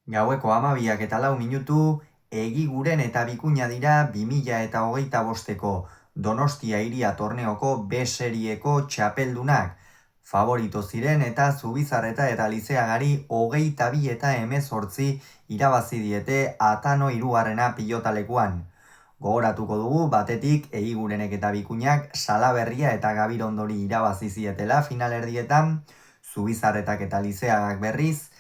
Gaueko 12:04 Egiguren eta Bikuña dira 2025eko Donostia Hiria torneoko B serieko txapeldunak. Favorito ziren eta Zubizarreta eta Lizeagari 22-18 irabazi diete Atano hirugarrena pilotalekuan. Gogoratuko dugu batetik Egigurenek eta Bikuñak Salaberria eta Gabirondori irabazi zietela finalerdietan, Zubizarretak eta Lizeagak berriz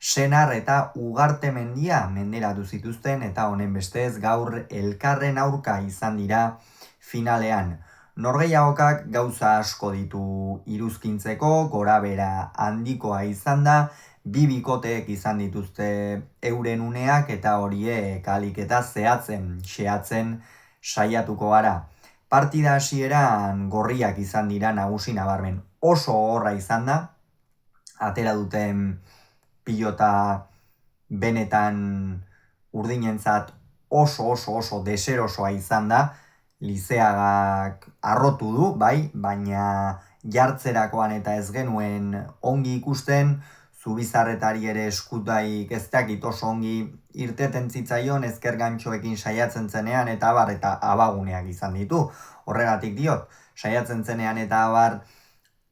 Senar eta Ugartemendia menderatu zituzten eta honen bestez gaur elkarren aurka izan dira finalean. Norgehiagokak gauza asko ditu iruzkintzeko, gorabera handikoa izan da, bi bikoteek izan dituzte euren uneak eta horiek ahalik eta xehatzen saiatuko gara. Partida hasieran gorriak izan dira nagusi nabarmen. Oso gogorra izan da, atera duten pilota benetan urdinentzat oso deserosoa izan da. Lizeagak arrotu du, bai, baina jartzerakoan eta ez genuen ongi ikusten, Zubizarretari ere eskutaik ez dakit oso ongi irteten zitzaion ezker gantxoekin saiatzen zenean eta abar eta abaguneak izan ditu. Horregatik diot, saiatzen zenean eta abar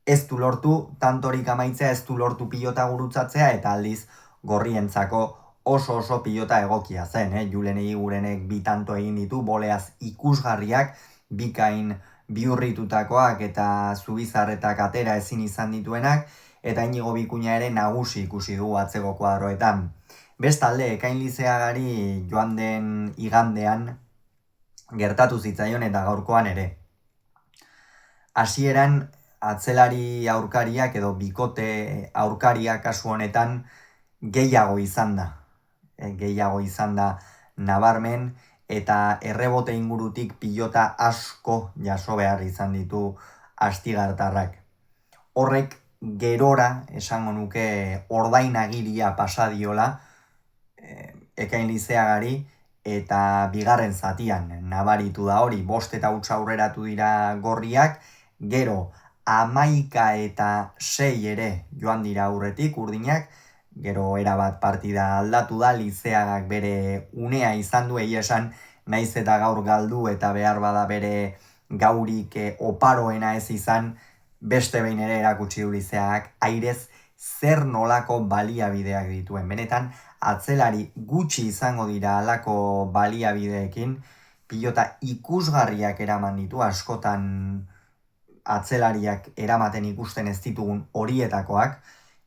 ez du lortu, tantorik amaitzea ez du lortu pilota gurutzatzea eta aldiz gorrientzako oso pilota egokia zen. Julen Egigurenek bi tanto egin ditu, boleaz ikusgarriak, bikain bihurritutakoak eta Zubizarretak atera ezin izan dituenak, eta Inigo Bikuña ere nagusi ikusi dugu atzeko kuadroetan. Bestalde, Ekain Lizeagari joan den igandean gertatu zitzaion eta gaurkoan ere. Hasieran atzelari aurkariak edo bikote aurkariak kasu honetan gehiago izan da. Gehiago izan da nabarmen eta errebote ingurutik pilota asko jaso behar izan ditu astigartarrak. Horrek gerora esango nuke ordainagiria pasadiola Ekain Lizeagari eta bigarren zatian nabaritu da hori, 5 eta huts aurreratu dira gorriak, gero 11 eta 6 ere joan dira aurretik urdinak, gero erabat partida aldatu da, Lizeagak bere unea izan du esan, naiz eta gaur galdu eta behar bada bere gaurik oparoena ez izan, beste behin ere erakutsi du Lizeagak airez zer nolako baliabideak dituen. Benetan, atzelari gutxi izango dira alako baliabideekin, pilota ikusgarriak eraman ditu, askotan atzelariak eramaten ikusten ez ditugun horietakoak,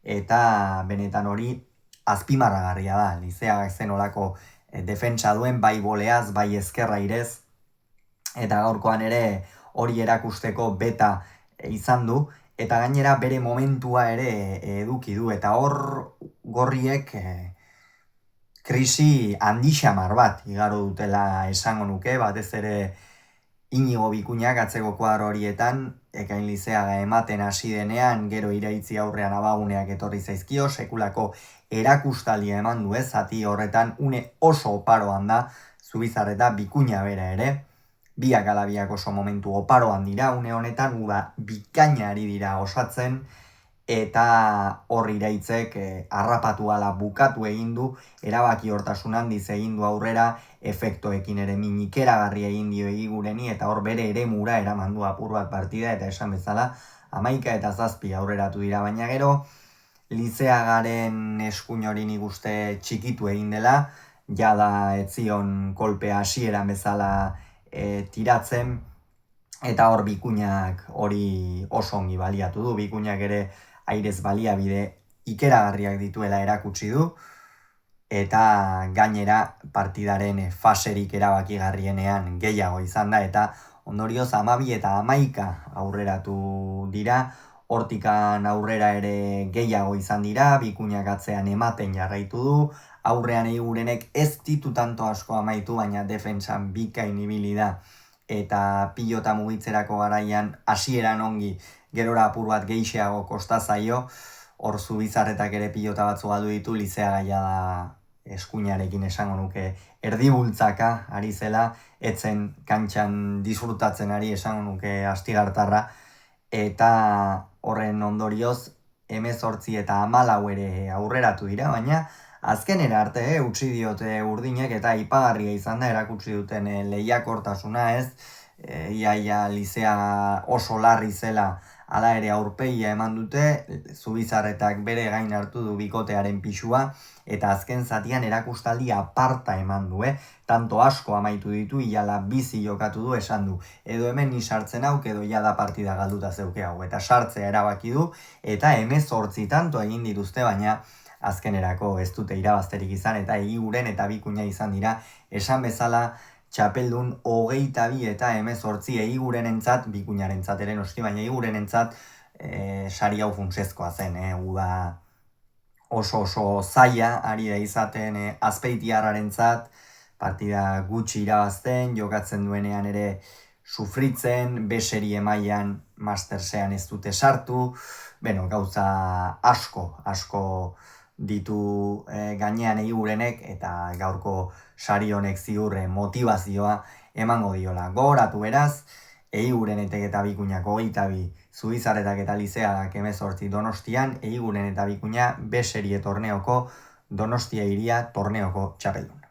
eta benetan hori azpimarragarria da. Lizeagak zen olako defentsa duen, bai boleaz, bai ezkerra irez, eta gaurkoan ere hori erakusteko beta izan du, eta gainera bere momentua ere eduki du, eta hor gorriek krisi handixamar bat igaro dutela esango nuke, batez ere Inigo Bikuñak atzeko kuadro horietan, Ekain Lizeaga ematen hasi denean, gero iraitzi aurrean abaguneak etorri zaizkio, sekulako erakustalia eman du ez, zati horretan une oso oparoan da, Zubizarreta Bikuña bera ere, biak alabiak oso momentu oparoan dira, une honetan, bikainari dira osatzen, eta hor iraitzek harrapatu ala bukatu egin du, erabaki hortasun handiz egin du aurrera, efektoekin ere minikeragarri egin dio Egigureni, eta hor bere ere mura eraman du apur bat partida, eta esan bezala 11 eta 7 aurreratu dira, baina gero Lizeagaren eskuin hori nik uste txikitu egin dela, jada etzion kolpea hasieran bezala tiratzen, eta hor Bikuñak hori oso ongi baliatu du, Bikuñak ere airez baliabide ikeragarriak dituela erakutsi du, eta gainera partidaren faserik erabakigarrienean gehiago izan da, eta ondorioz 12 eta 11 aurreratu dira, hortikan aurrera ere gehiago izan dira, Bikuñak atzean ematen jarraitu du, aurrean Egigurenek ez ditu tanto asko amaitu, baina defentsan bikain ibili da, eta pilota mugitzerako garaian hasieran ongi, gerora apur bat gehixeago kosta zaio, hor Zubizarretak ere pilota batzu galdu ditu, Lizeagaia da eskuinarekin esango nuke erdibultzaka ari zela, etzen kantxan disfrutatzen ari esango nuke astigartarra, eta horren ondorioz 18 eta 14 ere aurreratu dira, baina azkenera arte, utzi diote urdinek eta aipagarria izan da erakutsi duten lehiakortasuna, ez? Iaia Lizea oso larri zela hala ere aurpegia eman dute, Zubizarretak bere gain hartu du bikotearen pisua, eta azken zatian erakustaldi aparta eman du, tanto asko amaitu ditu, iala bizi jokatu du esan du, edo hemen ni sartzen hauk, edo jada partida galduta zeuke hau, eta sartzea erabaki du, eta 18 tanto egin dituzte, baina azkenerako ez dute irabazterik izan, eta Egiguren eta Bikuña izan dira, esan bezala, txapeldun 22 eta 18 Egigurenentzat, Bikuñarentzat ere noski, baina Egigurenentzat sari hau funtsezkoa zen, uda oso zaila ari da izaten Azpeitiarrarentzat, partida gutxi irabazten, jokatzen duenean ere sufritzen, B-serie mailan Mastersean ez dute sartu, gauza asko ditu gainean Egigurenek, eta gaurko sari honek ziur motivazioa emango diola. Gogoratu beraz, Egigurenetek eta Bikuñak 22, Zubizarretak eta Lizeak 18 Donostian, Egiguren eta Bikuña B-serie torneoko Donostia Hiria torneoko txapeldun.